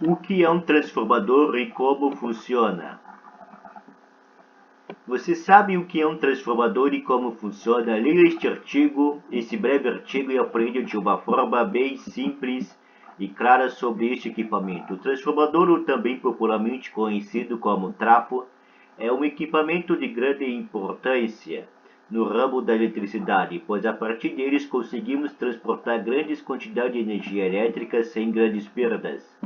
O que é um transformador e como funciona? Você sabe o que é um transformador e como funciona? Leia esse breve artigo e aprenda de uma forma bem simples e clara sobre este equipamento. O transformador, ou também popularmente conhecido como trafo, é um equipamento de grande importância no ramo da eletricidade, pois a partir deles conseguimos transportar grandes quantidades de energia elétrica sem grandes perdas.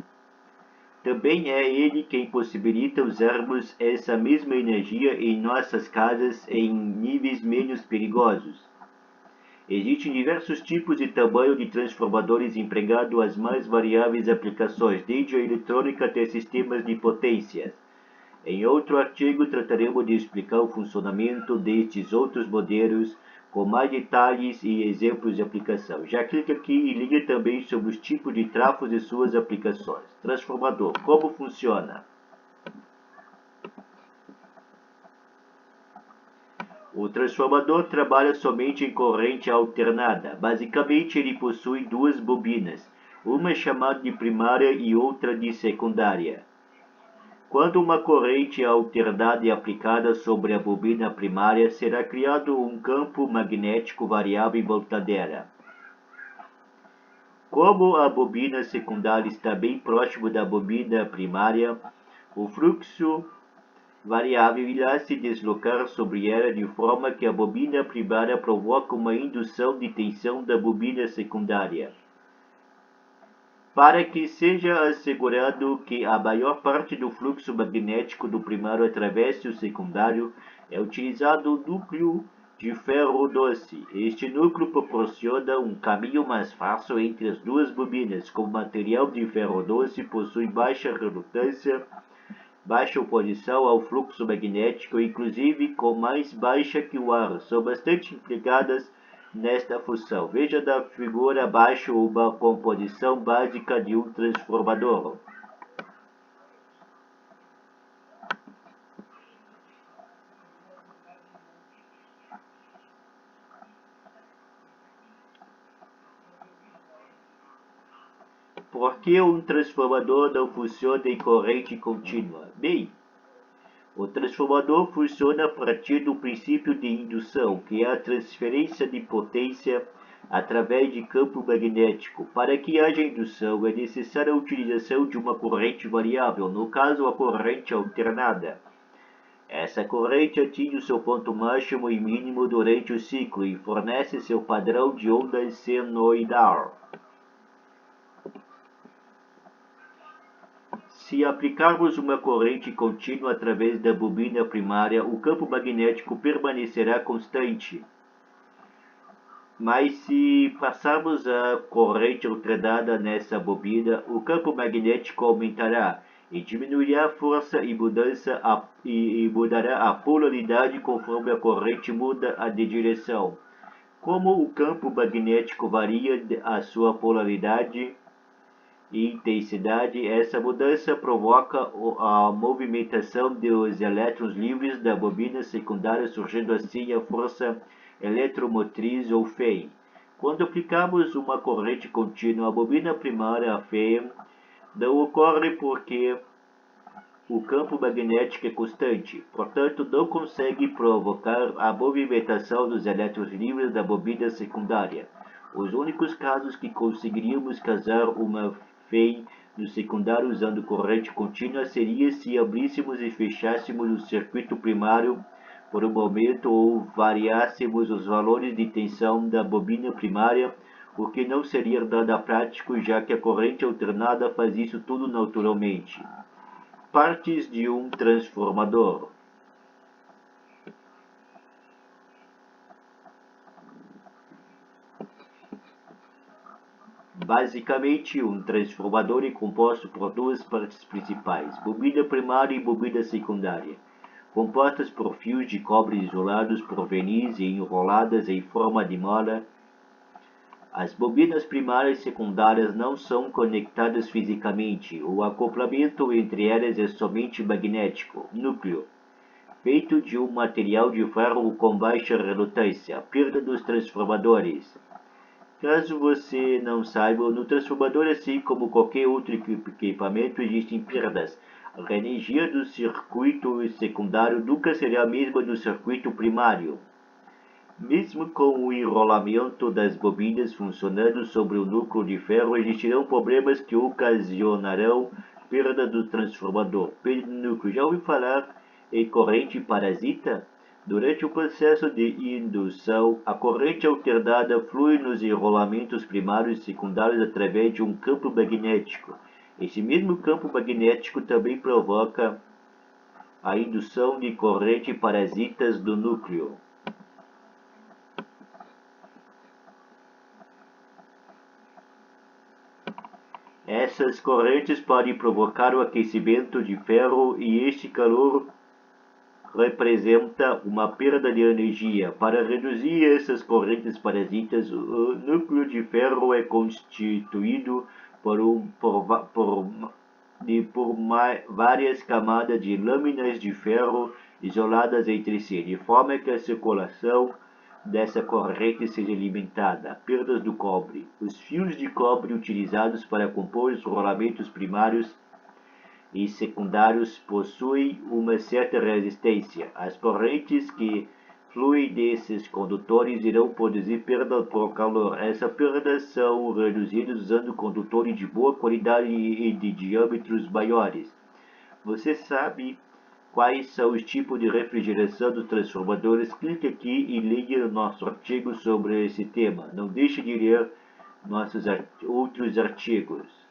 Também é ele quem possibilita usarmos essa mesma energia em nossas casas em níveis menos perigosos. Existem diversos tipos e tamanhos de transformadores empregados às mais variáveis aplicações, desde a eletrônica até sistemas de potências. Em outro artigo trataremos de explicar o funcionamento destes outros modelos com mais detalhes e exemplos de aplicação. Já clique aqui e ligue também sobre os tipos de trafos e suas aplicações. Transformador, como funciona? O transformador trabalha somente em corrente alternada. Basicamente, ele possui duas bobinas, uma chamada de primária e outra de secundária. Quando uma corrente alternada é aplicada sobre a bobina primária, será criado um campo magnético variável em volta dela. Como a bobina secundária está bem próximo da bobina primária, o fluxo variável irá se deslocar sobre ela de forma que a bobina primária provoque uma indução de tensão da bobina secundária. Para que seja assegurado que a maior parte do fluxo magnético do primário atravesse o secundário, é utilizado o núcleo de ferro doce. Este núcleo proporciona um caminho mais fácil entre as duas bobinas. Como material de ferro doce possui baixa redundância, baixa oposição ao fluxo magnético, inclusive com mais baixa que o ar, são bastante implicadas nesta função. Veja na figura abaixo uma composição básica de um transformador. Por que um transformador não funciona em corrente contínua? Bem, o transformador funciona a partir do princípio de indução, que é a transferência de potência através de campo magnético. Para que haja indução, é necessária a utilização de uma corrente variável, no caso a corrente alternada. Essa corrente atinge o seu ponto máximo e mínimo durante o ciclo e fornece seu padrão de onda senoidal. Se aplicarmos uma corrente contínua através da bobina primária, o campo magnético permanecerá constante. Mas se passarmos a corrente alternada nessa bobina, o campo magnético aumentará e diminuirá a força e mudará a polaridade conforme a corrente muda de direção. Como o campo magnético varia a sua polaridade e intensidade, essa mudança provoca a movimentação dos elétrons livres da bobina secundária, surgindo assim a força eletromotriz ou FEM. Quando aplicamos uma corrente contínua à bobina primária, a FEM não ocorre porque o campo magnético é constante, portanto não consegue provocar a movimentação dos elétrons livres da bobina secundária. Os únicos casos que conseguiríamos causar uma FEM no secundário usando corrente contínua seria se abríssemos e fechássemos o circuito primário por um momento ou variássemos os valores de tensão da bobina primária, o que não seria nada prático, já que a corrente alternada faz isso tudo naturalmente. Partes de um transformador. Basicamente, um transformador é composto por duas partes principais, bobina primária e bobina secundária, compostas por fios de cobre isolados por verniz e enroladas em forma de mola. As bobinas primárias e secundárias não são conectadas fisicamente. O acoplamento entre elas é somente magnético, núcleo, feito de um material de ferro com baixa redundância, perda dos transformadores. Caso você não saiba, no transformador, assim como qualquer outro equipamento, existem perdas. A energia do circuito secundário nunca será a mesma do circuito primário. Mesmo com o enrolamento das bobinas funcionando sobre o núcleo de ferro, existirão problemas que ocasionarão perda do transformador. Perda do núcleo. Já ouviu falar em corrente parasita? Durante o processo de indução, a corrente alternada flui nos enrolamentos primários e secundários através de um campo magnético. Esse mesmo campo magnético também provoca a indução de corrente parasitas do núcleo. Essas correntes podem provocar o aquecimento de ferro e este calor representa uma perda de energia. Para reduzir essas correntes parasitas, o núcleo de ferro é constituído por várias camadas de lâminas de ferro isoladas entre si, de forma que a circulação dessa corrente seja limitada. Perdas do cobre. Os fios de cobre utilizados para compor os rolamentos primários e secundários possuem uma certa resistência. As correntes que fluem desses condutores irão produzir perda por calor. Essas perdas são reduzidas usando condutores de boa qualidade e de diâmetros maiores. Você sabe quais são os tipos de refrigeração dos transformadores? Clique aqui e leia nosso artigo sobre esse tema. Não deixe de ler nossos outros artigos.